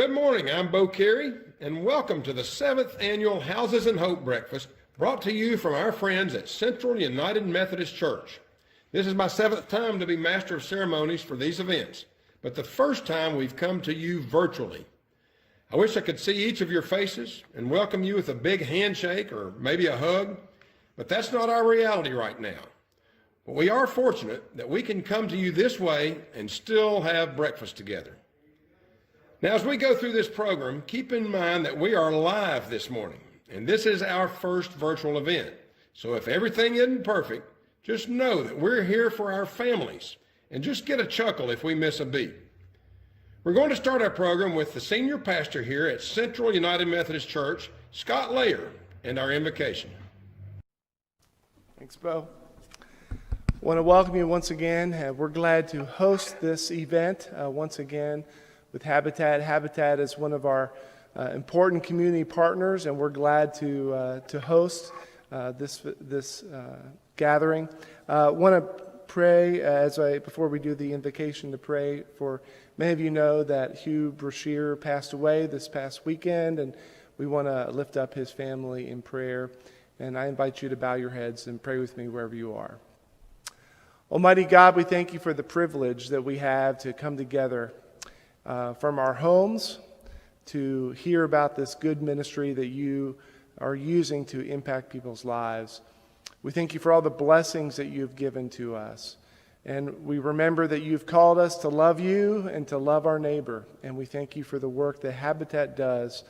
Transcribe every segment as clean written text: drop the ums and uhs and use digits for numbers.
Good morning, I'm Bo Carey, and welcome to the 7th Annual Houses and Hope Breakfast, brought to you from our friends at Central United Methodist Church. This is my 7th time to be Master of Ceremonies for these events, but the first time we've come to you virtually. I wish I could see each of your faces and welcome you with a big handshake or maybe a hug, but that's not our reality right now. But we are fortunate that we can come to you this way and still have breakfast together. Now, as we go through this program, keep in mind that we are live this morning, and this is our first virtual event. So if everything isn't perfect, just know that we're here for our families, and just get a chuckle if we miss a beat. We're going to start our program with the senior pastor here at Central United Methodist Church, Scott Layer, and our invocation. Thanks, Bo. I want to welcome you once again. We're glad to host this event once again with Habitat. Habitat is one of our important community partners, and we're glad to host this gathering. Want to pray before we do the invocation to pray for. Many of you know that Hugh Brashear passed away this past weekend, and we want to lift up his family in prayer. And I invite you to bow your heads and pray with me wherever you are. Almighty God, we thank you for the privilege that we have to come together from our homes to hear about this good ministry that you are using to impact people's lives. We thank you for all the blessings that you've given to us. And we remember that you've called us to love you and to love our neighbor. And we thank you for the work that Habitat does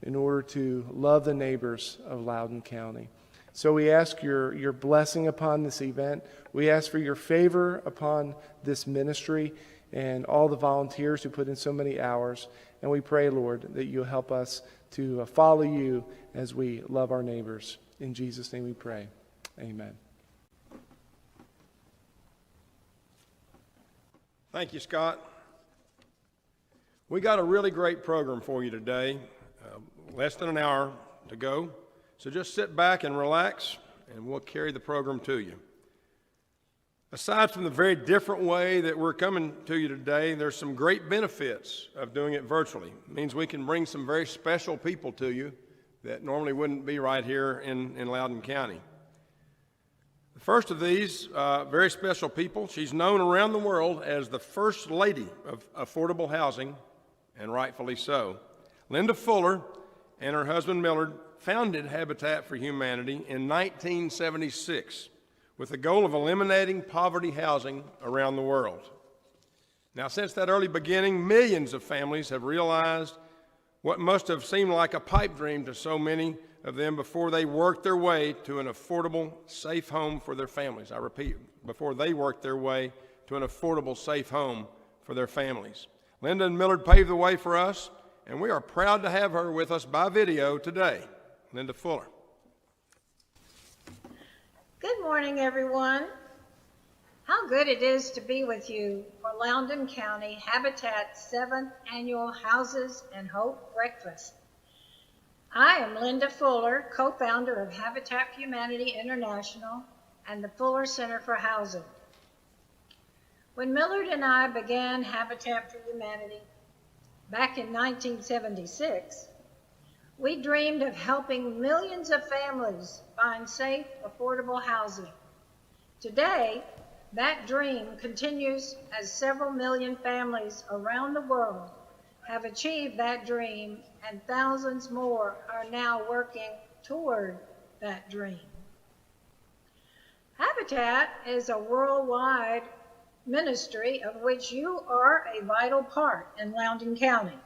in order to love the neighbors of Loudoun County. So we ask your blessing upon this event. We ask for your favor upon this ministry and all the volunteers who put in so many hours. And we pray, Lord, that you'll help us to follow you as we love our neighbors. In Jesus' name we pray. Amen. Thank you, Scott. We got a really great program for you today. Less than an hour to go. So just sit back and relax, and we'll carry the program to you. Aside from the very different way that we're coming to you today, there's some great benefits of doing it virtually. It means we can bring some very special people to you that normally wouldn't be right here in Loudoun County. The first of these very special people, she's known around the world as the First Lady of Affordable Housing, and rightfully so. Linda Fuller and her husband Millard founded Habitat for Humanity in 1976 with the goal of eliminating poverty housing around the world. Now, since that early beginning, millions of families have realized what must have seemed like a pipe dream to so many of them before they worked their way to an affordable, safe home for their families. I repeat, before they worked their way to an affordable, safe home for their families. Linda and Millard paved the way for us, and we are proud to have her with us by video today. Linda Fuller. Good morning, everyone. How good it is to be with you for Loudoun County Habitat's 7th Annual Houses and Hope Breakfast. I am Linda Fuller, co-founder of Habitat for Humanity International and the Fuller Center for Housing. When Millard and I began Habitat for Humanity back in 1976, we dreamed of helping millions of families find safe, affordable housing. Today, that dream continues as several million families around the world have achieved that dream, and thousands more are now working toward that dream. Habitat is a worldwide ministry of which you are a vital part in Loudoun County.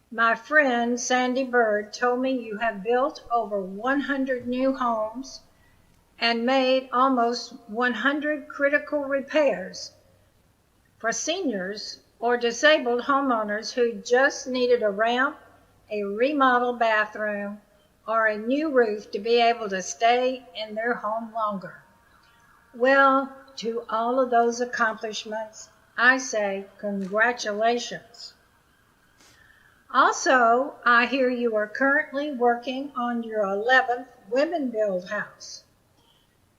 My friend Sandy Bird told me you have built over 100 new homes and made almost 100 critical repairs for seniors or disabled homeowners who just needed a ramp, a remodeled bathroom, or a new roof to be able to stay in their home longer. Well, to all of those accomplishments, I say congratulations. Also, I hear you are currently working on your 11th Women Build house.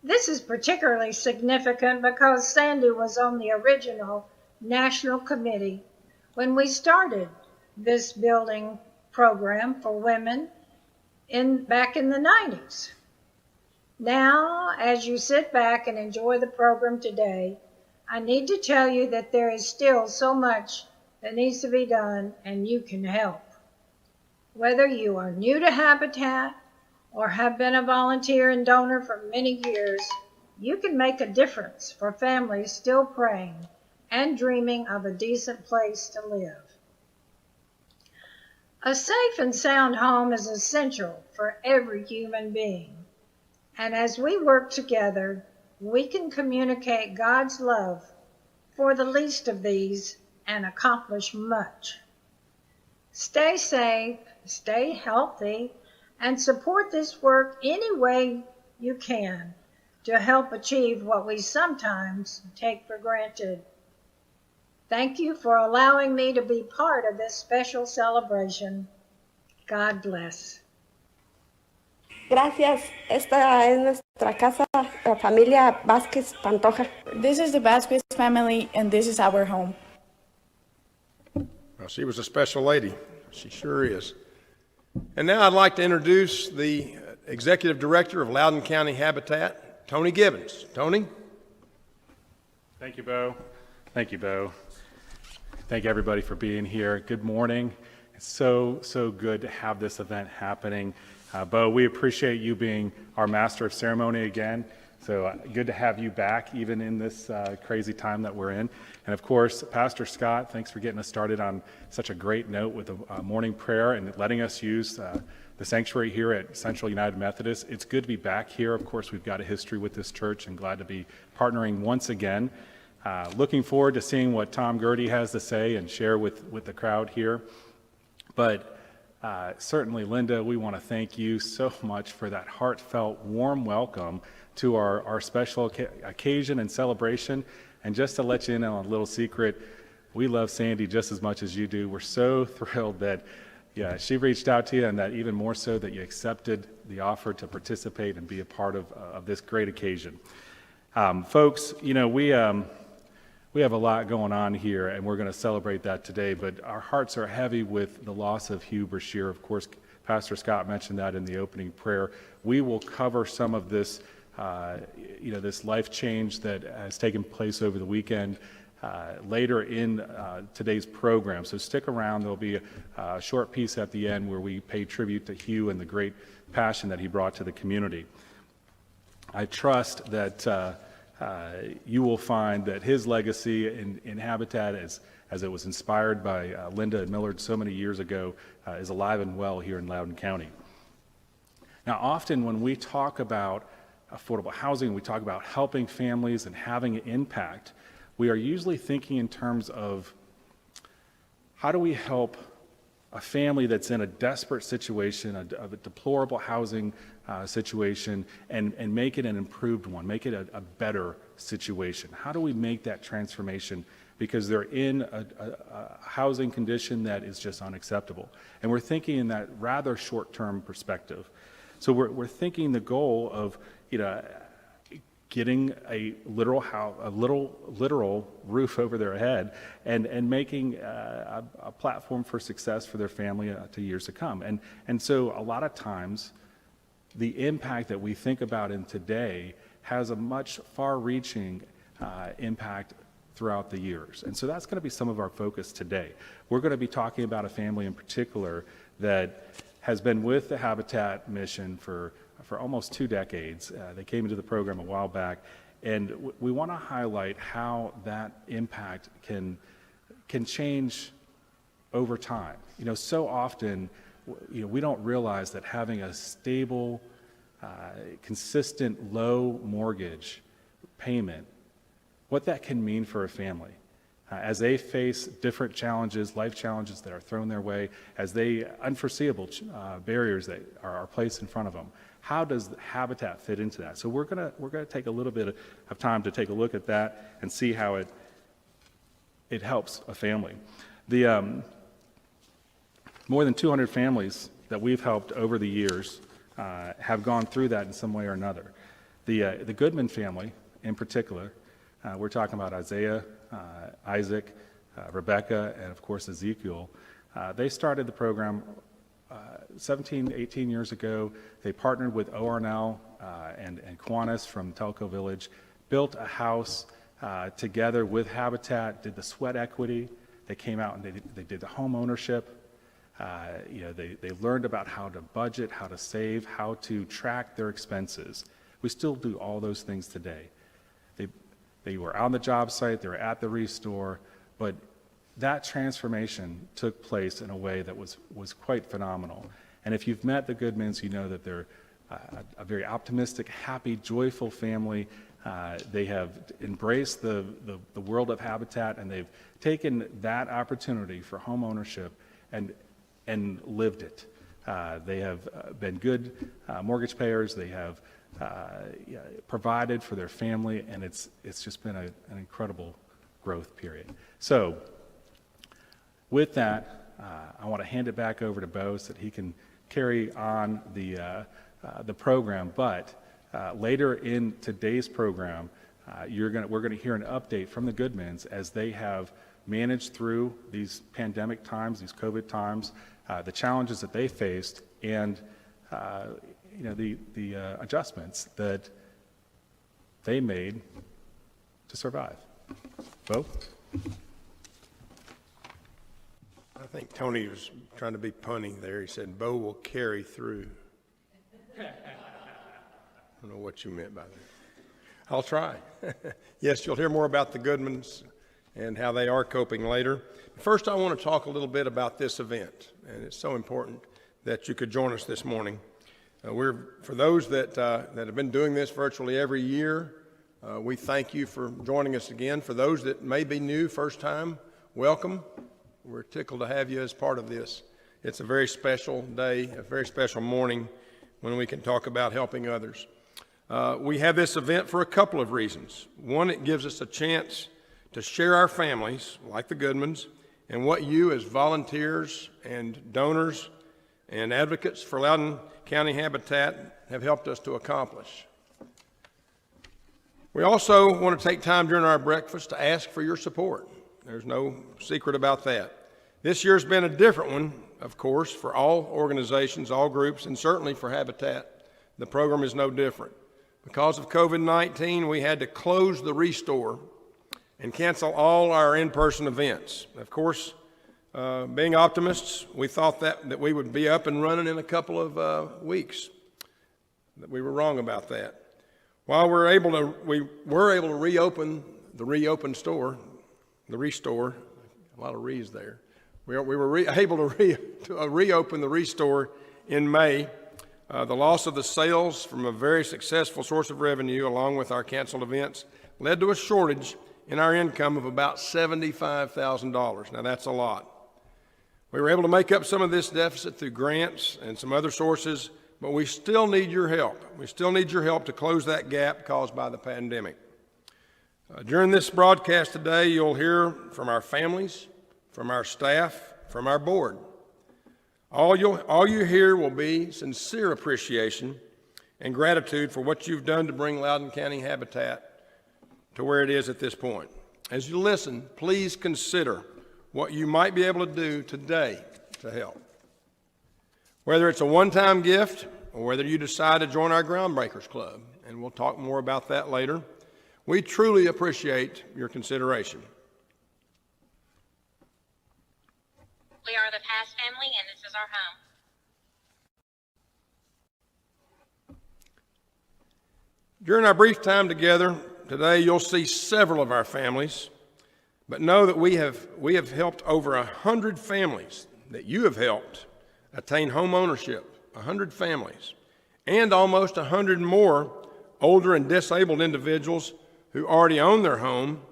This is particularly significant because Sandy was on the original national committee when we started this building program for women back in the 90s. Now, as you sit back and enjoy the program today, I need to tell you that there is still so much that needs to be done, and you can help. Whether you are new to Habitat or have been a volunteer and donor for many years, you can make a difference for families still praying and dreaming of a decent place to live. A safe and sound home is essential for every human being. And as we work together, we can communicate God's love for the least of these and accomplish much. Stay safe, stay healthy, and support this work any way you can to help achieve what we sometimes take for granted. Thank you for allowing me to be part of this special celebration. God bless. Gracias. Esta es nuestra casa, la familia Vázquez Pantoja. This is the Vasquez family, and this is our home. Well, she was a special lady. She sure is. And now I'd like to introduce the Executive Director of Loudoun County Habitat, Tony Gibbons. Tony? Thank you, Bo. Thank you, Bo. Thank everybody for being here. Good morning. It's so good to have this event happening. Bo, we appreciate you being our master of ceremony again. So good to have you back, even in this crazy time that we're in. And of course, Pastor Scott, thanks for getting us started on such a great note with a morning prayer and letting us use the sanctuary here at Central United Methodist. It's good to be back here. Of course, we've got a history with this church and glad to be partnering once again. Looking forward to seeing what Tom Gertie has to say and share with the crowd here. But certainly, Linda, we want to thank you so much for that heartfelt, warm welcome to our special occasion and celebration. And just to let you in on a little secret, we love Sandy just as much as you do. We're so thrilled that she reached out to you, and that even more so that you accepted the offer to participate and be a part of this great occasion. Folks, we have a lot going on here, and we're going to celebrate that today, but our hearts are heavy with the loss of Hugh Brashear. Of course, Pastor Scott mentioned that in the opening prayer. We will cover some of this, this life change that has taken place over the weekend later in today's program. So stick around. There'll be a short piece at the end where we pay tribute to Hugh and the great passion that he brought to the community. I trust that you will find that his legacy in Habitat, as it was inspired by Linda and Millard so many years ago, is alive and well here in Loudoun County. Now, often when we talk about affordable housing, we talk about helping families and having an impact, we are usually thinking in terms of how do we help a family that's in a desperate situation, of a deplorable housing situation, and make it an improved one, make it a better situation. How do we make that transformation? Because they're in a housing condition that is just unacceptable. And we're thinking in that rather short-term perspective. So we're thinking the goal of, getting a literal roof over their head and making a platform for success for their family to years to come. And so a lot of times, the impact that we think about in today has a much far-reaching impact throughout the years. And so that's going to be some of our focus today. We're going to be talking about a family in particular that has been with the Habitat mission for almost 2 decades. They came into the program a while back, and we want to highlight how that impact can change over time. So often, we don't realize that having a stable, consistent, low mortgage payment, what that can mean for a family. As they face different challenges, life challenges that are thrown their way, as they unforeseeable barriers that are placed in front of them. How does Habitat fit into that? So we're gonna take a little bit of time to take a look at that and see how it helps a family. The more than 200 families that we've helped over the years have gone through that in some way or another. The Goodman family, in particular, we're talking about Isaiah, Isaac, Rebecca, and of course Ezekiel. They started the program 17, 18 years ago. They partnered with ORNL and Kiwanis from Telco Village, built a house together with Habitat, did the sweat equity. They came out and they did the home ownership. They learned about how to budget, how to save, how to track their expenses. We still do all those things today. They were on the job site, they were at the restore, but that transformation took place in a way that was quite phenomenal. And if you've met the Goodmans, you know that they're a very optimistic, happy, joyful family. They have embraced the world of Habitat, and they've taken that opportunity for home ownership and lived it. They have been good mortgage payers. They have provided for their family, and it's just been an incredible growth period. So with that, I want to hand it back over to Bo so that he can carry on the program. But later in today's program, we're going to hear an update from the Goodmans as they have managed through these pandemic times, these COVID times, the challenges that they faced, and the adjustments that they made to survive. Bo? I think Tony was trying to be punny there. He said, Bo will carry through. I don't know what you meant by that. I'll try. Yes, you'll hear more about the Goodmans and how they are coping later. First, I want to talk a little bit about this event, and it's so important that you could join us this morning. For those that have been doing this virtually every year, we thank you for joining us again. For those that may be new, first time, welcome. We're tickled to have you as part of this. It's a very special day, a very special morning when we can talk about helping others. We have this event for a couple of reasons. One, it gives us a chance to share our families, like the Goodmans, and what you as volunteers and donors and advocates for Loudoun County Habitat have helped us to accomplish. We also want to take time during our breakfast to ask for your support. There's no secret about that. This year's been a different one, of course, for all organizations, all groups, and certainly for Habitat. The program is no different. Because of COVID-19, we had to close the Restore and cancel all our in-person events. Of course, being optimists, we thought that we would be up and running in a couple of weeks. That we were wrong about that. While we were able to reopen the reopened store, the Restore, a lot of re's there. We were able to reopen the Restore in May. The loss of the sales from a very successful source of revenue, along with our canceled events, led to a shortage in our income of about $75,000. Now that's a lot. We were able to make up some of this deficit through grants and some other sources, but we still need your help. We still need your help to close that gap caused by the pandemic. During this broadcast today, you'll hear from our families, from our staff, from our board. All you hear will be sincere appreciation and gratitude for what you've done to bring Loudoun County Habitat to where it is at this point. As you listen, please consider what you might be able to do today to help. Whether it's a one-time gift or whether you decide to join our Groundbreakers Club, and we'll talk more about that later, we truly appreciate your consideration. We are the Pass family, and this is our home. During our brief time together today, you'll see several of our families, but know that we have helped over 100 families that you have helped attain home ownership, 100 families, and almost 100 more older and disabled individuals who already own their home,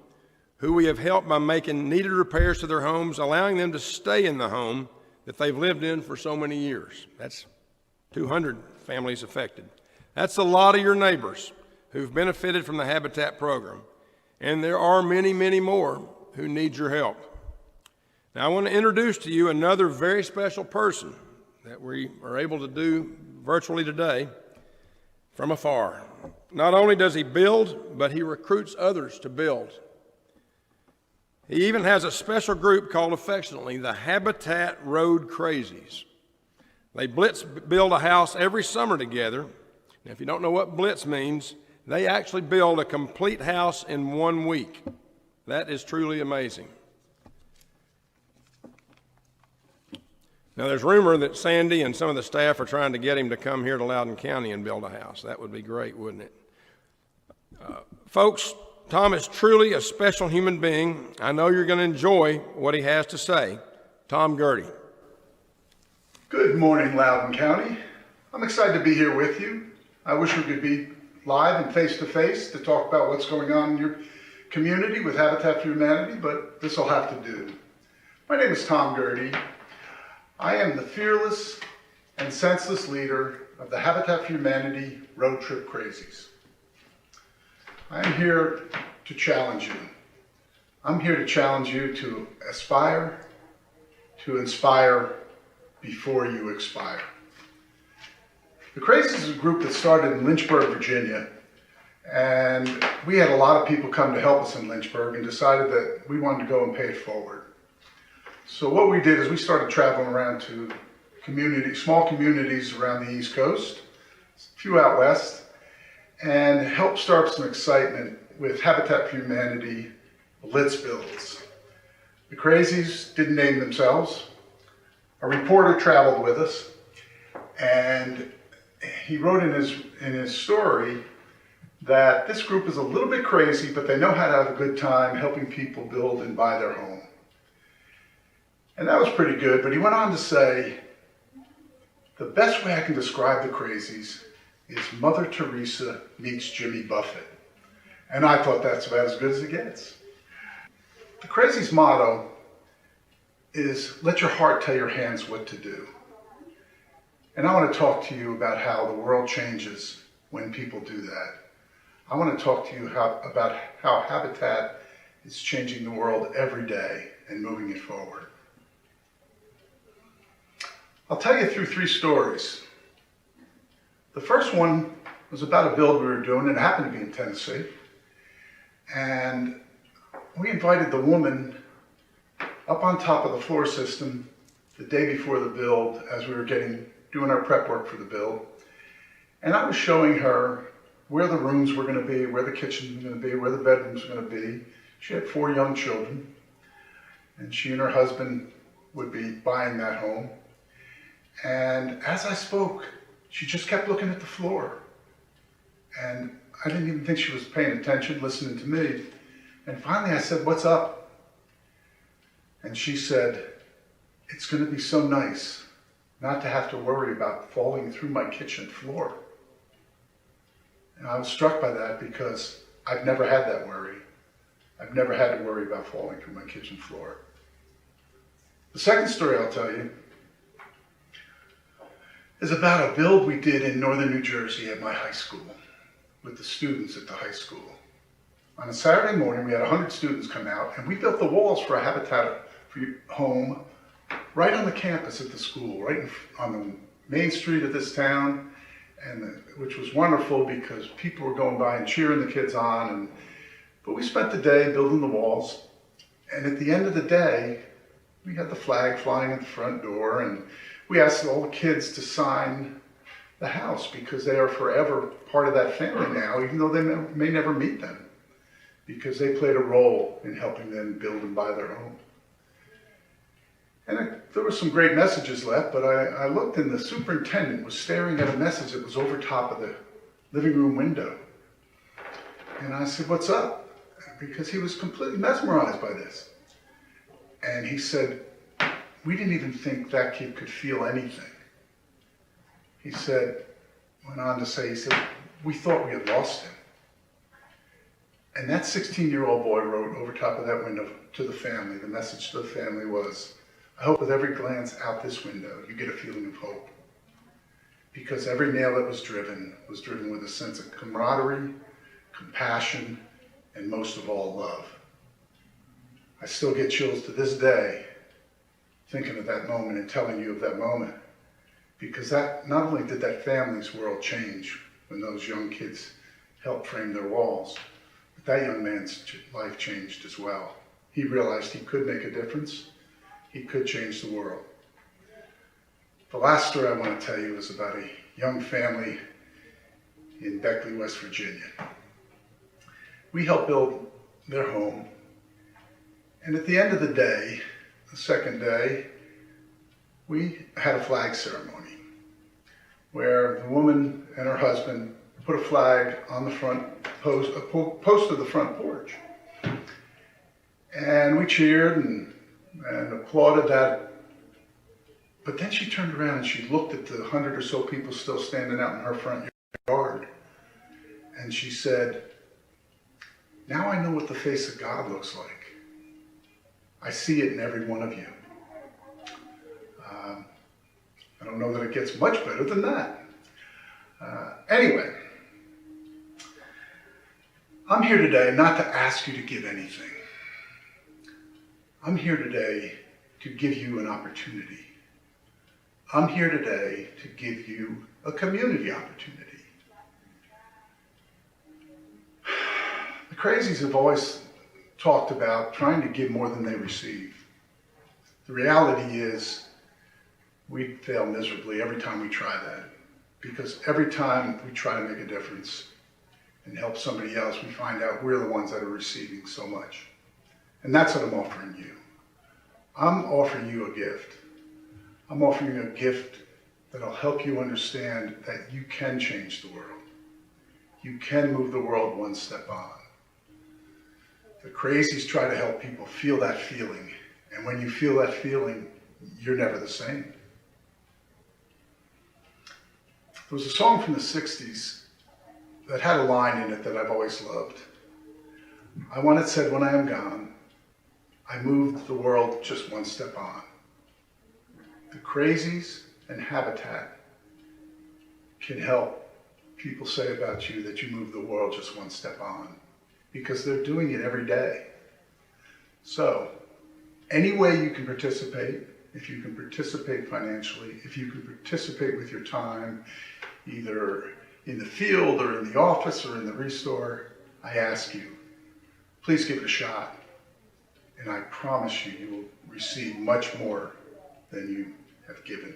who we have helped by making needed repairs to their homes, allowing them to stay in the home that they've lived in for so many years. That's 200 families affected. That's a lot of your neighbors who've benefited from the Habitat program. And there are many, many more who need your help. Now I want to introduce to you another very special person that we are able to do virtually today from afar. Not only does he build, but he recruits others to build. He even has a special group called affectionately the Habitat Road Crazies. They blitz build a house every summer together. And if you don't know what blitz means, they actually build a complete house in 1 week. That is truly amazing. Now, there's rumor that Sandy and some of the staff are trying to get him to come here to Loudoun County and build a house. That would be great, wouldn't it? Folks, Tom is truly a special human being. I know you're going to enjoy what he has to say. Tom Gertie. Good morning, Loudoun County. I'm excited to be here with you. I wish we could be live and face-to-face to talk about what's going on in your community with Habitat for Humanity, but this will have to do. My name is Tom Gertie. I am the fearless and senseless leader of the Habitat for Humanity Road Trip Crazies. I am here to challenge you. I'm here to challenge you to aspire, to inspire before you expire. The Crazies is a group that started in Lynchburg, Virginia, and we had a lot of people come to help us in Lynchburg and decided that we wanted to go and pay it forward. So what we did is we started traveling around to small communities around the East Coast, a few out west, and helped start some excitement with Habitat for Humanity blitz builds. The Crazies didn't name themselves. A reporter traveled with us, and he wrote in his story that this group is a little bit crazy, but they know how to have a good time helping people build and buy their home. And that was pretty good, but he went on to say, the best way I can describe the Crazies is Mother Teresa meets Jimmy Buffett. And I thought that's about as good as it gets. The Crazies' motto is, let your heart tell your hands what to do. And I want to talk to you about how the world changes when people do that. I want to talk to you about how Habitat is changing the world every day and moving it forward. I'll tell you through 3 stories. The first one was about a build we were doing, and it happened to be in Tennessee. And we invited the woman up on top of the floor system the day before the build as we were doing our prep work for the build. And I was showing her where the rooms were going to be, where the kitchen was going to be, where the bedrooms were going to be. She had 4 young children, and she and her husband would be buying that home. And as I spoke, she just kept looking at the floor. And I didn't even think she was paying attention, listening to me. And finally I said, what's up? And she said, it's going to be so nice not to have to worry about falling through my kitchen floor. And I was struck by that because I've never had that worry. I've never had to worry about falling through my kitchen floor. The second story I'll tell you is about a build we did in northern New Jersey at my high school with the students at the high school. On a Saturday morning, we had 100 students come out, and we built the walls for a Habitat for Home right on the campus at the school, right on the main street of this town, which was wonderful because people were going by and cheering the kids on. But we spent the day building the walls, and at the end of the day, we had the flag flying at the front door, and we asked all the kids to sign the house because they are forever part of that family now, even though they may never meet them, because they played a role in helping them build and buy their home. And there were some great messages left, but I looked and the superintendent was staring at a message that was over top of the living room window. And I said, what's up? Because he was completely mesmerized by this. And he said, we didn't even think that kid could feel anything. He went on to say, we thought we had lost him. And that 16-year-old boy wrote over top of that window to the family, the message to the family was, I hope with every glance out this window, you get a feeling of hope. Because every nail that was driven with a sense of camaraderie, compassion, and most of all, love. I still get chills to this day thinking of that moment and telling you of that moment. Because that, not only did that family's world change when those young kids helped frame their walls, but that young man's life changed as well. he realized he could make a difference. He could change the world. The last story I want to tell you is about a young family in Beckley, West Virginia. We helped build their home, and at the end of the day, the second day, we had a flag ceremony where the woman and her husband put a flag on the front post, a post of the front porch. And we cheered and applauded that. But then she turned around and she looked at the 100 or so people still standing out in her front yard. And she said, "Now I know what the face of God looks like. I see it in every one of you." I don't know that it gets much better than that. Anyway, I'm here today not to ask you to give anything. I'm here today to give you an opportunity. I'm here today to give you a community opportunity. The crazies have always talked about trying to give more than they receive. The reality is we fail miserably every time we try that, because every time we try to make a difference and help somebody else, we find out we're the ones that are receiving so much. And that's what I'm offering you. I'm offering you a gift. I'm offering you a gift that'll help you understand that you can change the world. You can move the world one step on. The crazies try to help people feel that feeling. And when you feel that feeling, you're never the same. There was a song from the 60s that had a line in it that I've always loved. I once said, "When I am gone, I moved the world just one step on." The crazies and Habitat can help people say about you that you moved the world just one step on, because they're doing it every day. So, any way you can participate, if you can participate financially, if you can participate with your time, either in the field or in the office or in the restore, I ask you, please give it a shot. And I promise you, you will receive much more than you have given.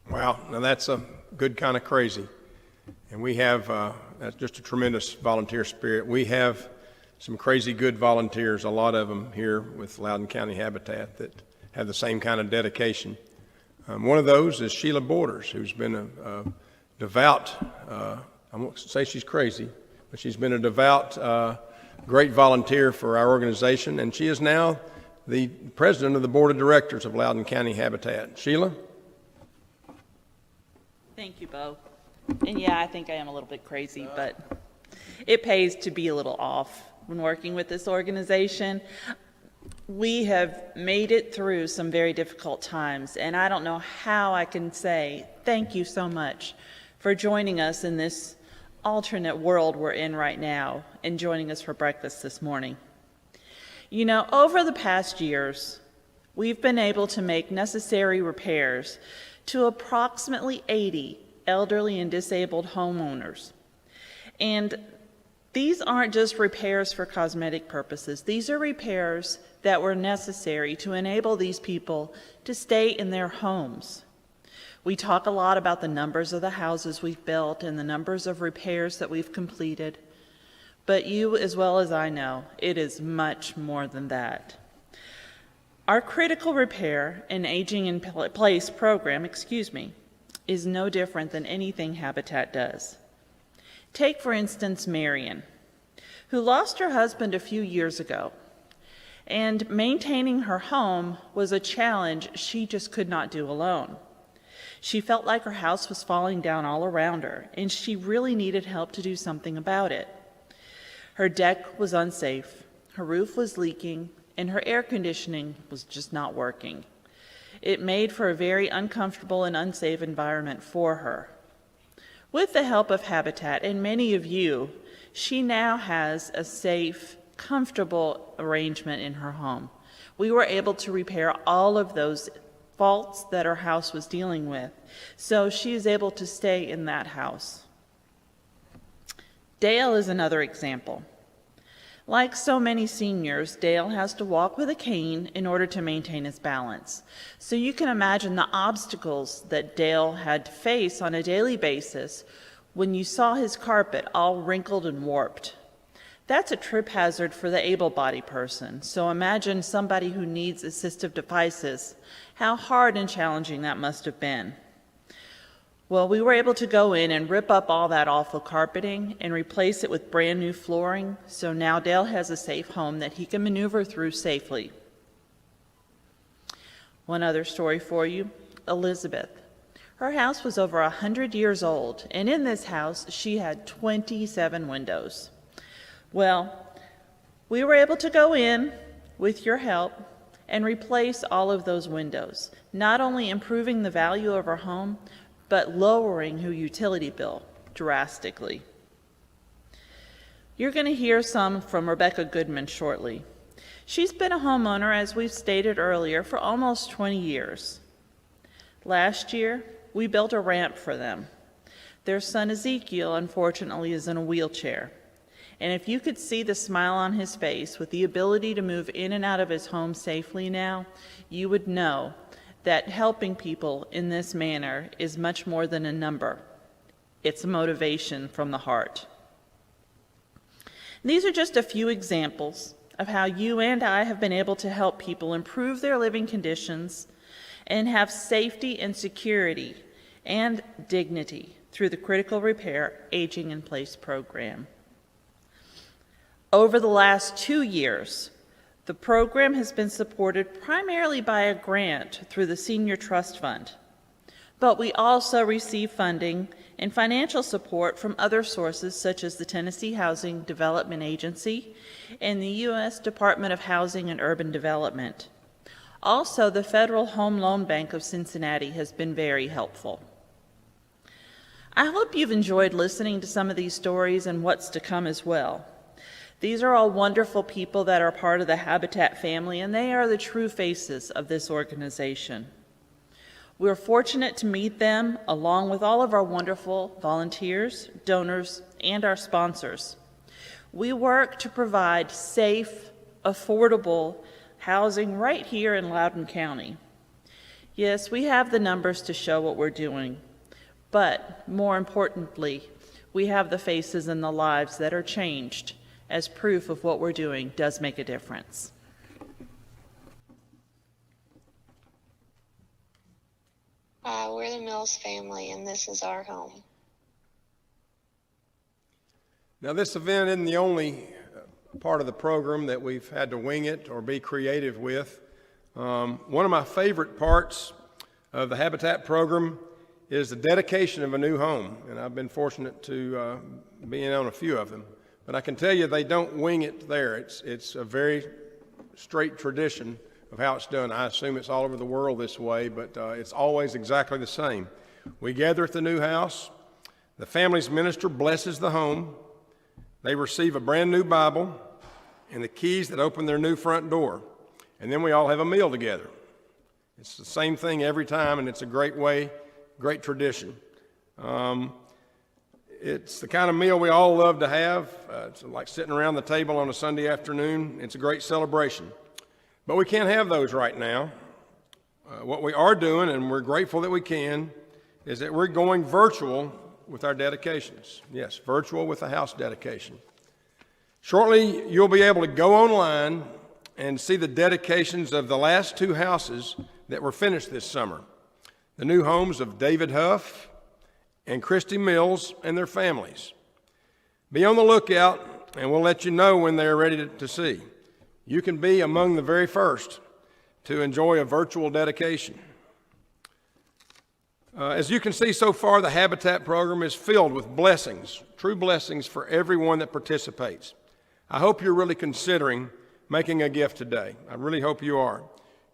Wow, now that's a good kind of crazy. And we have, that's just a tremendous volunteer spirit. We have some crazy good volunteers, a lot of them here with Loudoun County Habitat that have the same kind of dedication. One of those is Sheila Borders, who's been a devout, I won't say she's crazy, but she's been a devout, great volunteer for our organization, and she is now the president of the board of directors of Loudoun County Habitat. Sheila? Thank you, Bo. And yeah, I think I am a little bit crazy, but it pays to be a little off when working with this organization. We have made it through some very difficult times, and I don't know how I can say thank you so much for joining us in this alternate world we're in right now and joining us for breakfast this morning. You know, over the past years, we've been able to make necessary repairs to approximately 80 elderly and disabled homeowners. And these aren't just repairs for cosmetic purposes. These are repairs that were necessary to enable these people to stay in their homes. We talk a lot about the numbers of the houses we've built and the numbers of repairs that we've completed, but you as well as I know, it is much more than that. Our critical repair and aging in place program, is no different than anything Habitat does. Take, for instance, Marion, who lost her husband a few years ago, and maintaining her home was a challenge she just could not do alone. She felt like her house was falling down all around her, and she really needed help to do something about it. Her deck was unsafe, her roof was leaking, and her air conditioning was just not working. It made for a very uncomfortable and unsafe environment for her. With the help of Habitat and many of you, she now has a safe, comfortable arrangement in her home. We were able to repair all of those faults that her house was dealing with, so she is able to stay in that house. Dale is another example. Like so many seniors, Dale has to walk with a cane in order to maintain his balance. So you can imagine the obstacles that Dale had to face on a daily basis when you saw his carpet all wrinkled and warped. That's a trip hazard for the able-bodied person, so imagine somebody who needs assistive devices, how hard and challenging that must have been. Well, we were able to go in and rip up all that awful carpeting and replace it with brand new flooring, so now Dale has a safe home that he can maneuver through safely. One other story for you, Elizabeth. Her house was over 100 years old, and in this house, she had 27 windows. Well, we were able to go in with your help and replace all of those windows, not only improving the value of her home, but lowering her utility bill drastically. You're going to hear some from Rebecca Goodman shortly. She's been a homeowner, as we've stated earlier, for almost 20 years. Last year, we built a ramp for them. Their son Ezekiel, unfortunately, is in a wheelchair. And if you could see the smile on his face with the ability to move in and out of his home safely now, you would know that helping people in this manner is much more than a number. It's a motivation from the heart. These are just a few examples of how you and I have been able to help people improve their living conditions and have safety and security and dignity through the Critical Repair Aging in Place program. Over the last 2 years, the program has been supported primarily by a grant through the Senior Trust Fund, but we also receive funding and financial support from other sources such as the Tennessee Housing Development Agency and the U.S. Department of Housing and Urban Development. Also, the Federal Home Loan Bank of Cincinnati has been very helpful. I hope you've enjoyed listening to some of these stories and what's to come as well. These are all wonderful people that are part of the Habitat family, and they are the true faces of this organization. We're fortunate to meet them along with all of our wonderful volunteers, donors, and our sponsors. We work to provide safe, affordable housing right here in Loudoun County. Yes, we have the numbers to show what we're doing, but more importantly, we have the faces and the lives that are changed as proof of what we're doing does make a difference. We're the Mills family, and this is our home. Now, this event isn't the only part of the program that we've had to wing it or be creative with. One of my favorite parts of the Habitat program is the dedication of a new home, and I've been fortunate to be in on a few of them. But I can tell you they don't wing it there. It's a very straight tradition of how it's done. I assume it's all over the world this way, but it's always exactly the same. We gather at the new house. The family's minister blesses the home. They receive a brand new Bible and the keys that open their new front door. And then we all have a meal together. It's the same thing every time, and it's a great way, great tradition. It's the kind of meal we all love to have. It's like sitting around the table on a Sunday afternoon. It's a great celebration. But we can't have those right now. What we are doing, and we're grateful that we can, is that we're going virtual with our dedications. Yes, virtual with the house dedication. Shortly, you'll be able to go online and see the dedications of the last 2 houses that were finished this summer. The new homes of David Huff and Christy Mills and their families. Be on the lookout, and we'll let you know when they're ready to see. You can be among the very first to enjoy a virtual dedication. As you can see so far, the Habitat program is filled with blessings, true blessings for everyone that participates. I hope you're really considering making a gift today. I really hope you are.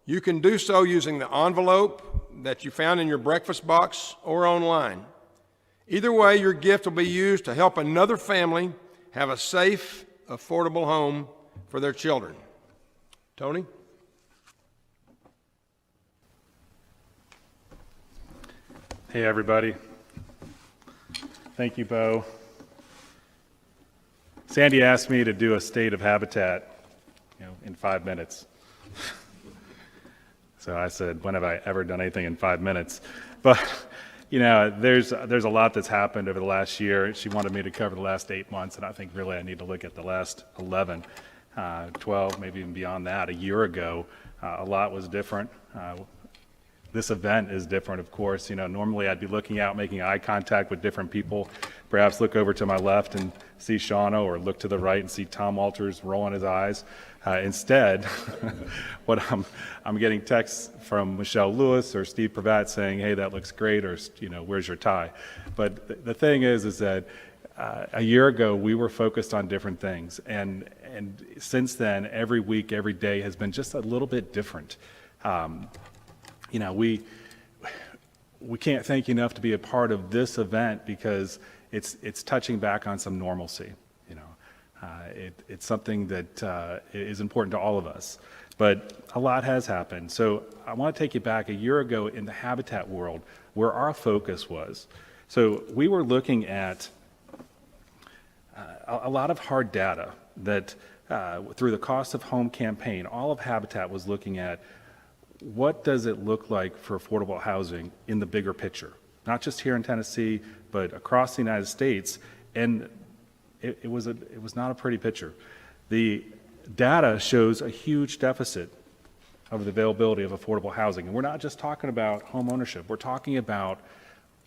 You can do so using the envelope that you found in your breakfast box or online. Either way, your gift will be used to help another family have a safe, affordable home for their children. Tony? Hey, everybody. Thank you, Bo. Sandy asked me to do a state of Habitat, in 5 minutes. So I said, when have I ever done anything in 5 minutes? But, there's a lot that's happened over the last year. She wanted me to cover the last 8 months, and I think really I need to look at the last 11, 12, maybe even beyond that. A year ago, a lot was different. This event is different, of course. Normally I'd be looking out, making eye contact with different people, perhaps look over to my left and see Shauna, or look to the right and see Tom Walters rolling his eyes. Instead, what I'm getting texts from Michelle Lewis or Steve Pravat saying, hey, that looks great, or, where's your tie? But the thing is that a year ago, we were focused on different things. And since then, every week, every day has been just a little bit different. We can't thank you enough to be a part of this event, because it's touching back on some normalcy. It's something that is important to all of us, but a lot has happened. So I want to take you back a year ago in the Habitat world, where our focus was. So we were looking at a lot of hard data that through the Cost of Home campaign, all of Habitat was looking at what does it look like for affordable housing in the bigger picture, not just here in Tennessee, but across the United States. And it was not a pretty picture. The data shows a huge deficit of the availability of affordable housing. And we're not just talking about home ownership. We're talking about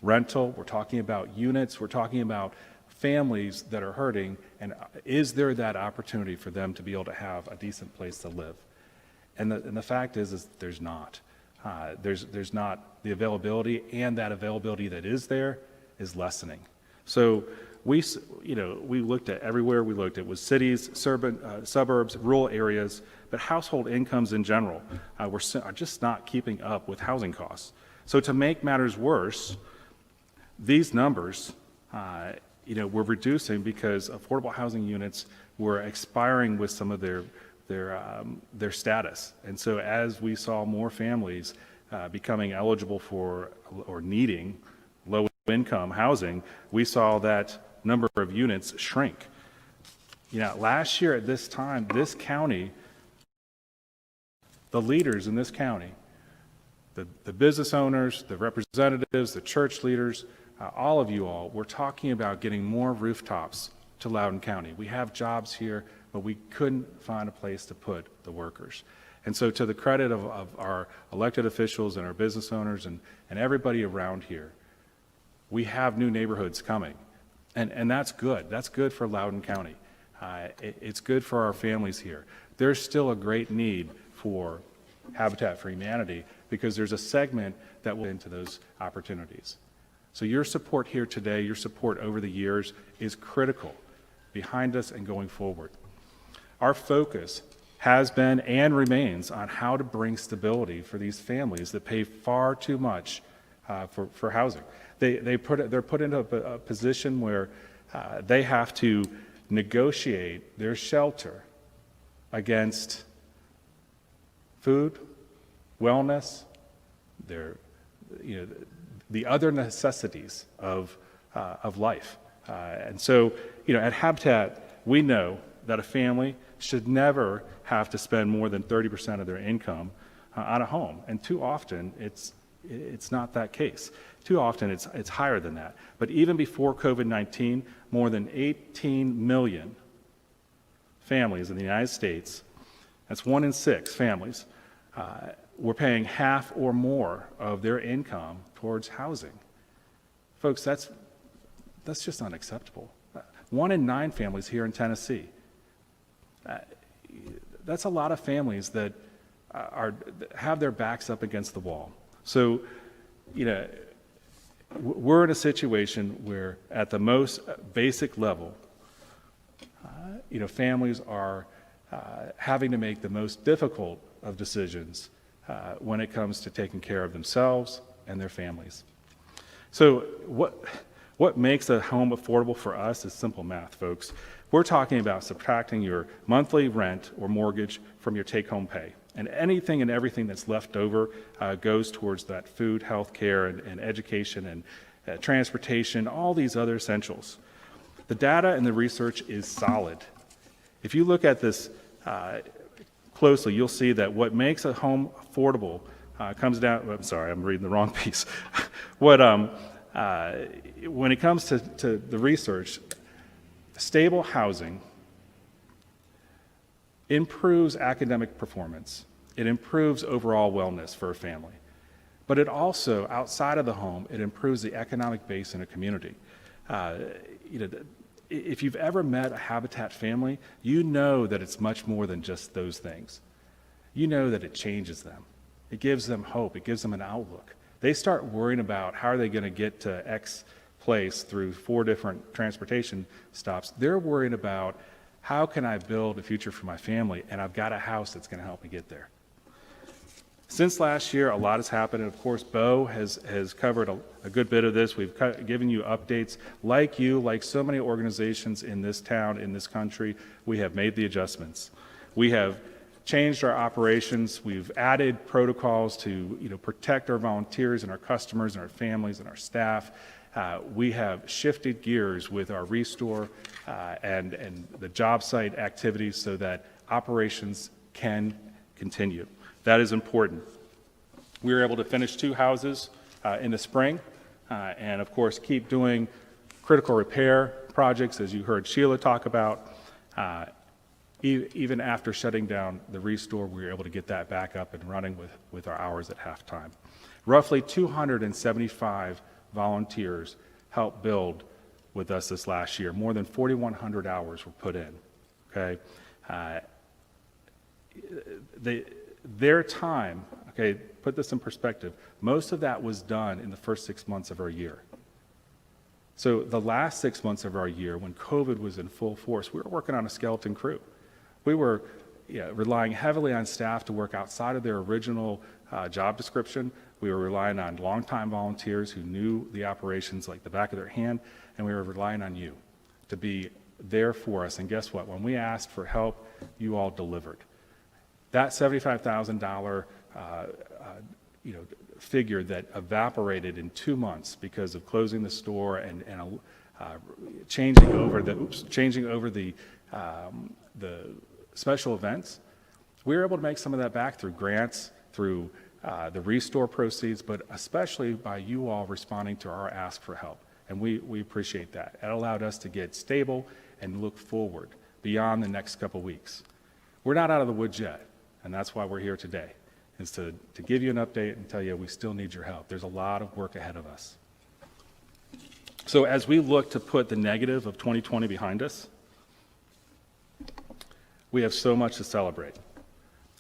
rental. We're talking about units. We're talking about families that are hurting. And is there that opportunity for them to be able to have a decent place to live? And the fact is there's not. There's not the availability, and that availability that is there is lessening. So we looked at everywhere we looked. It was cities, suburbs, rural areas, but household incomes in general are just not keeping up with housing costs. So to make matters worse, these numbers, were reducing because affordable housing units were expiring with some of their status. And so as we saw more families becoming eligible for or needing low-income housing, we saw that number of units shrink. Last year at this time, this county, the leaders in this county, the business owners, the representatives, the church leaders, all of you all, were talking about getting more rooftops to Loudoun County. We have jobs here, but we couldn't find a place to put the workers. And so to the credit of our elected officials and our business owners and everybody around here, we have new neighborhoods coming. And that's good. That's good for Loudoun County. It's good for our families here. There's still a great need for Habitat for Humanity, because there's a segment that will into those opportunities. So your support here today, your support over the years, is critical behind us and going forward. Our focus has been and remains on how to bring stability for these families that pay far too much for housing. They're put into a position where they have to negotiate their shelter against food, wellness, the other necessities of life. And so, at Habitat, we know that a family should never have to spend more than 30% of their income on a home. And too often, it's not that case. Too often, it's higher than that. But even before COVID-19, more than 18 million families in the United States, that's 1 in 6 families, were paying half or more of their income towards housing. Folks, that's just unacceptable. 1 in 9 families here in Tennessee. That's a lot of families that have their backs up against the wall. So, we're in a situation where, at the most basic level, families are having to make the most difficult of decisions when it comes to taking care of themselves and their families. So what makes a home affordable for us is simple math, folks. We're talking about subtracting your monthly rent or mortgage from your take-home pay. And anything and everything that's left over goes towards that food, health care, and education, and transportation, all these other essentials. The data and the research is solid. If you look at this closely, you'll see that what makes a home affordable comes down, I'm sorry, I'm reading the wrong piece. When it comes to the research, stable housing improves academic performance. It improves overall wellness for a family. But it also, outside of the home, it improves the economic base in a community. If you've ever met a Habitat family, you know that it's much more than just those things. You know that it changes them. It gives them hope. It gives them an outlook. They start worrying about how are they going to get to X place through 4 different transportation stops. They're worried about how can I build a future for my family, and I've got a house that's going to help me get there. Since last year, a lot has happened, and of course, Bo has covered a good bit of this. We've given you updates. Like you, like so many organizations in this town, in this country, we have made the adjustments. We have changed our operations. We've added protocols to protect our volunteers and our customers and our families and our staff. We have shifted gears with our restore and the job site activities so that operations can continue. That is important. We were able to finish 2 houses in the spring and, of course, keep doing critical repair projects, as you heard Sheila talk about. Even after shutting down the restore, we were able to get that back up and running with our hours at halftime. Roughly 275 volunteers helped build with us this last year. More than 4,100 hours were put in. Okay, their time. Okay, put this in perspective. Most of that was done in the first 6 months of our year. So the last 6 months of our year, when COVID was in full force, we were working on a skeleton crew. We were relying heavily on staff to work outside of their original job description. We were relying on longtime volunteers who knew the operations like the back of their hand, and we were relying on you to be there for us. And guess what? When we asked for help, you all delivered. That $75,000 figure that evaporated in 2 months because of closing the store and changing over the special events, we were able to make some of that back through grants, through the restore proceeds, but especially by you all responding to our ask for help. And we appreciate that. It allowed us to get stable and look forward beyond the next couple weeks. We're not out of the woods yet, and that's why we're here today, is to give you an update and tell you we still need your help. There's a lot of work ahead of us. So as we look to put the negative of 2020 behind us, we have so much to celebrate.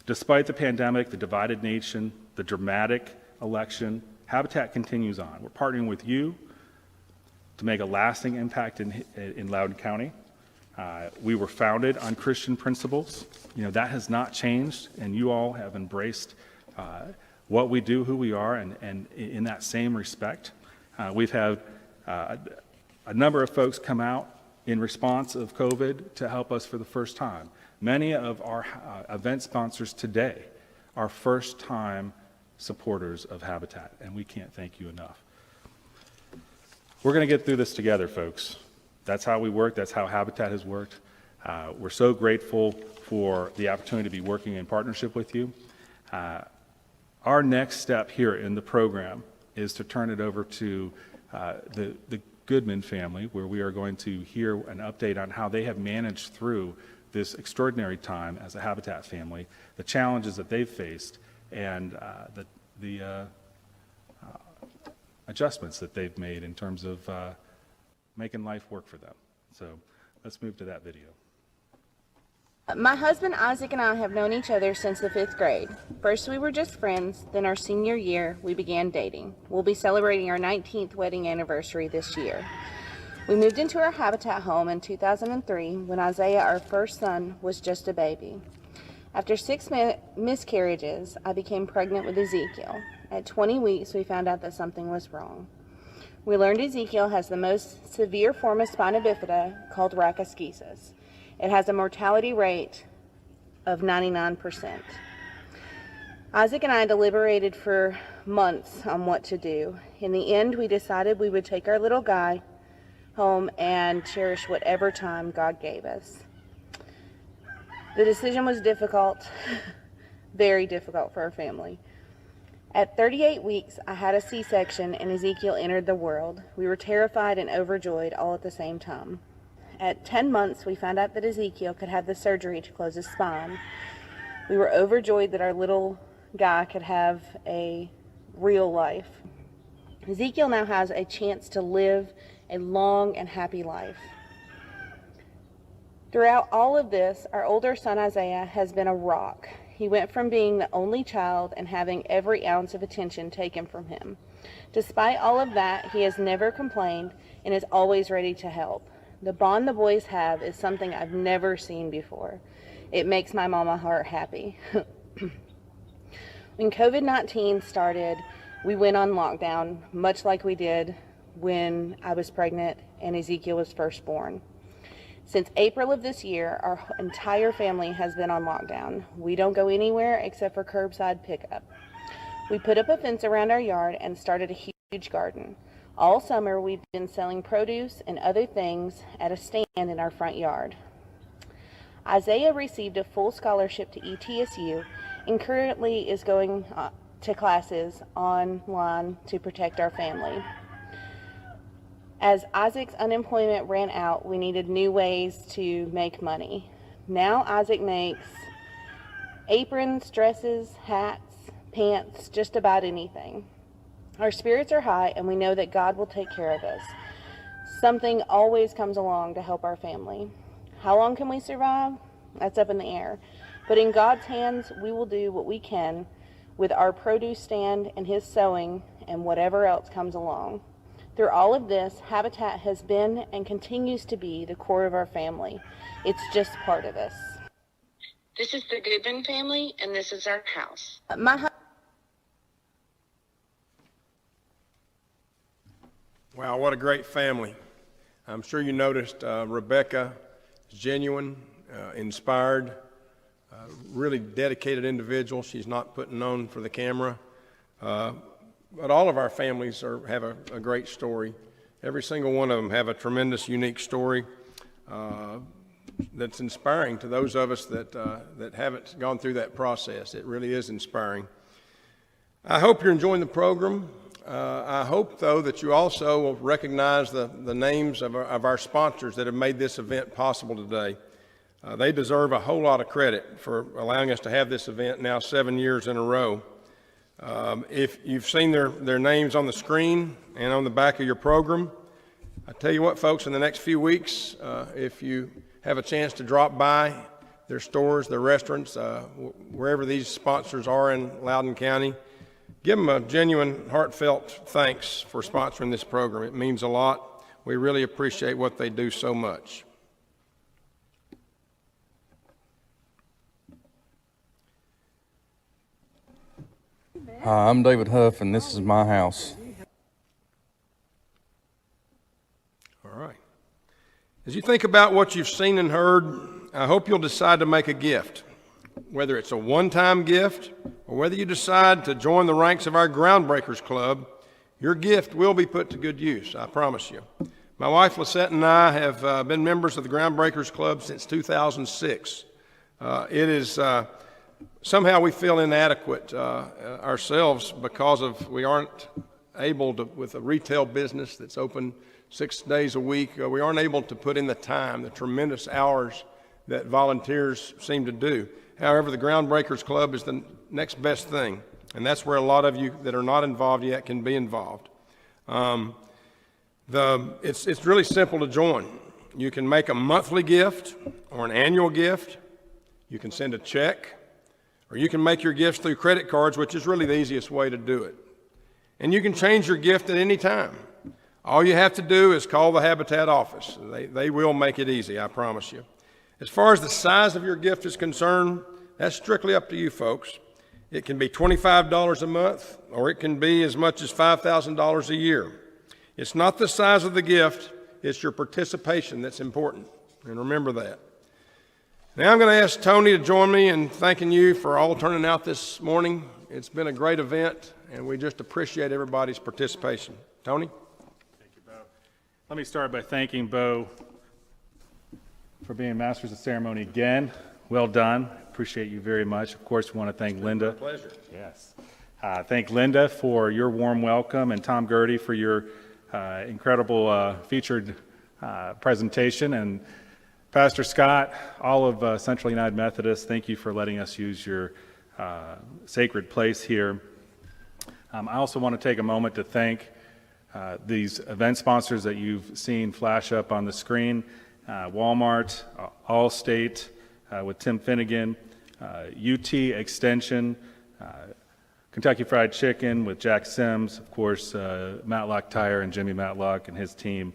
Despite the pandemic, the divided nation, the dramatic election, Habitat continues on. We're partnering with you to make a lasting impact in Loudoun County. We were founded on Christian principles. That has not changed, and you all have embraced what we do, who we are, and in that same respect. We've had a number of folks come out in response of COVID to help us for the first time. Many of our event sponsors today are first-time supporters of Habitat, and we can't thank you enough. We're going to get through this together, folks. That's how we work. That's how Habitat has worked. We're so grateful for the opportunity to be working in partnership with you. Our next step here in the program is to turn it over to the Goodman family, where we are going to hear an update on how they have managed through this extraordinary time as a Habitat family, the challenges that they've faced, and the adjustments that they've made in terms of making life work for them. So let's move to that video. My husband Isaac and I have known each other since the 5th grade. First we were just friends, then our senior year we began dating. We'll be celebrating our 19th wedding anniversary this year. We moved into our Habitat home in 2003 when Isaiah, our first son, was just a baby. After 6 miscarriages, I became pregnant with Ezekiel. At 20 weeks, we found out that something was wrong. We learned Ezekiel has the most severe form of spina bifida called rachaschisis. It has a mortality rate of 99%. Isaac and I deliberated for months on what to do. In the end, we decided we would take our little guy, home and cherish whatever time God gave us. The decision was difficult, very difficult for our family. At 38 weeks, I had a C-section and Ezekiel entered the world. We were terrified and overjoyed all at the same time. At 10 months, we found out that Ezekiel could have the surgery to close his spine. We were overjoyed that our little guy could have a real life. Ezekiel now has a chance to live a long and happy life. Throughout all of this, our older son Isaiah has been a rock. He went from being the only child and having every ounce of attention taken from him. Despite all of that, he has never complained and is always ready to help. The bond the boys have is something I've never seen before. It makes my mama heart happy. When COVID-19 started, we went on lockdown, much like we did when I was pregnant and Ezekiel was first born. Since April of this year, our entire family has been on lockdown. We don't go anywhere except for curbside pickup. We put up a fence around our yard and started a huge garden. All summer, we've been selling produce and other things at a stand in our front yard. Isaiah received a full scholarship to ETSU and currently is going to classes online to protect our family. As Isaac's unemployment ran out, we needed new ways to make money. Now Isaac makes aprons, dresses, hats, pants, just about anything. Our spirits are high and we know that God will take care of us. Something always comes along to help our family. How long can we survive? That's up in the air. But in God's hands, we will do what we can with our produce stand and his sewing and whatever else comes along. Through all of this, Habitat has been and continues to be the core of our family. It's just part of us. This is the Goodman family, and this is our house. Wow, what a great family. I'm sure you noticed Rebecca is genuine, inspired, really dedicated individual. She's not putting on for the camera. But all of our families have a great story. Every single one of them have a tremendous, unique story that's inspiring to those of us that haven't gone through that process. It really is inspiring. I hope you're enjoying the program. I hope, though, that you also will recognize the names of our sponsors that have made this event possible today. They deserve a whole lot of credit for allowing us to have this event now 7 years in a row. If you've seen their names on the screen and on the back of your program, I tell you what, folks, in the next few weeks, if you have a chance to drop by their stores, their restaurants, wherever these sponsors are in Loudoun County, give them a genuine, heartfelt thanks for sponsoring this program. It means a lot. We really appreciate what they do so much. Hi, I'm David Huff, and this is my house. All right. As you think about what you've seen and heard, I hope you'll decide to make a gift, whether it's a one-time gift or whether you decide to join the ranks of our Groundbreakers Club. Your gift will be put to good use, I promise you. My wife, Lisette, and I have been members of the Groundbreakers Club since 2006. It is... Somehow we feel inadequate ourselves because we aren't able to, with a retail business that's open 6 days a week, we aren't able to put in the time, the tremendous hours that volunteers seem to do. However, the Groundbreakers Club is the next best thing, and that's where a lot of you that are not involved yet can be involved. It's really simple to join. You can make a monthly gift or an annual gift. You can send a check. Or you can make your gifts through credit cards, which is really the easiest way to do it. And you can change your gift at any time. All you have to do is call the Habitat office. They will make it easy, I promise you. As far as the size of your gift is concerned, that's strictly up to you folks. It can be $25 a month, or it can be as much as $5,000 a year. It's not the size of the gift, it's your participation that's important. And remember that. Now I'm going to ask Tony to join me in thanking you for all turning out this morning. It's been a great event, and we just appreciate everybody's participation. Tony? Thank you, Bo. Let me start by thanking Bo for being Masters of Ceremony again. Well done. Appreciate you very much. Of course, we want to thank Linda. My pleasure. Yes. Thank Linda for your warm welcome, and Tom Gertie for your incredible featured presentation, and Pastor Scott, all of Central United Methodist, thank you for letting us use your sacred place here. I also want to take a moment to thank these event sponsors that you've seen flash up on the screen: Walmart, Allstate with Tim Finnegan, UT Extension, Kentucky Fried Chicken with Jack Sims, of course, Matlock Tire and Jimmy Matlock and his team,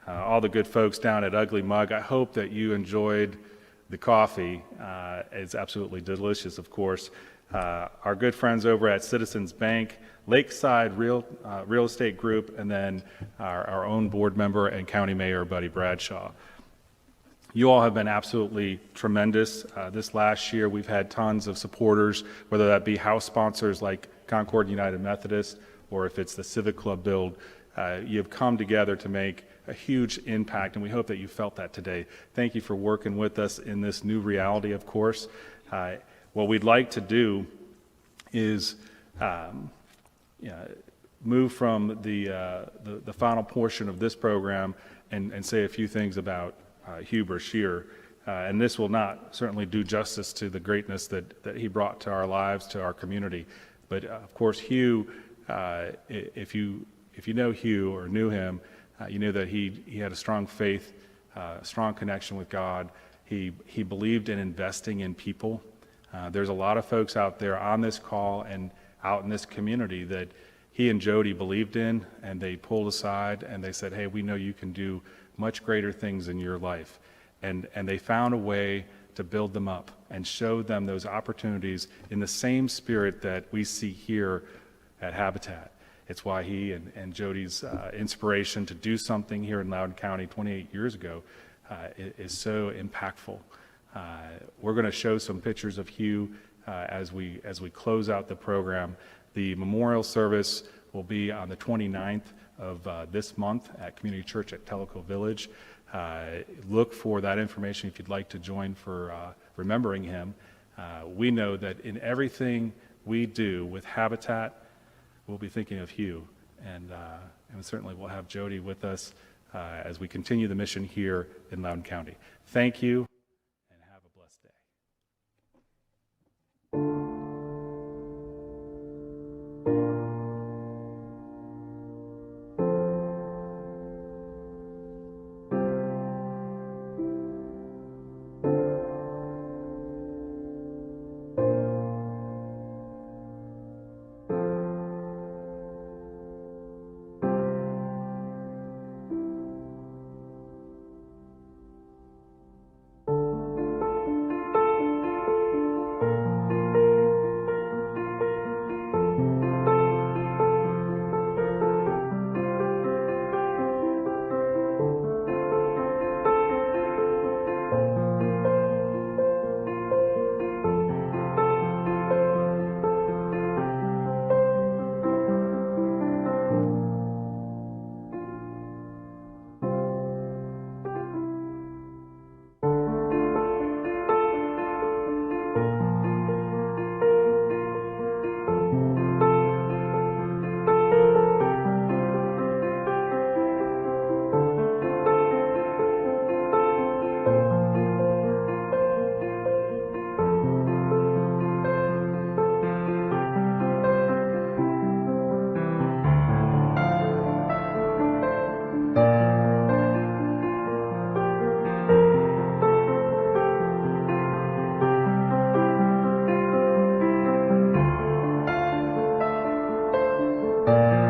all the good folks down at Ugly Mug. I hope that you enjoyed the coffee. It's absolutely delicious, of course. Our good friends over at Citizens Bank, Lakeside Real Estate Group, and then our own board member and county mayor, Buddy Bradshaw. You all have been absolutely tremendous. This last year, we've had tons of supporters, whether that be house sponsors like Concord United Methodist, or if it's the Civic Club build. You have come together to make a huge impact, and we hope that you felt that today. Thank you for working with us in this new reality, of course. What we'd like to do is move from the final portion of this program and say a few things about Hugh Brashear. And this will not certainly do justice to the greatness that he brought to our lives, to our community. But of course, Hugh, if you know Hugh or knew him, you know that he had a strong faith, strong connection with God. He believed in investing in people. There's a lot of folks out there on this call and out in this community that he and Jody believed in, and they pulled aside and they said, hey, we know you can do much greater things in your life. And they found a way to build them up and show them those opportunities in the same spirit that we see here at Habitat. It's why he and Jody's inspiration to do something here in Loudoun County 28 years ago is so impactful. We're going to show some pictures of Hugh as we close out the program. The memorial service will be on the 29th of this month at Community Church at Tellico Village. Look for that information if you'd like to join for remembering him. We know that in everything we do with Habitat, we'll be thinking of Hugh, and certainly we'll have Jody with us as we continue the mission here in Loudoun County. Thank you, and have a blessed day. Thank you.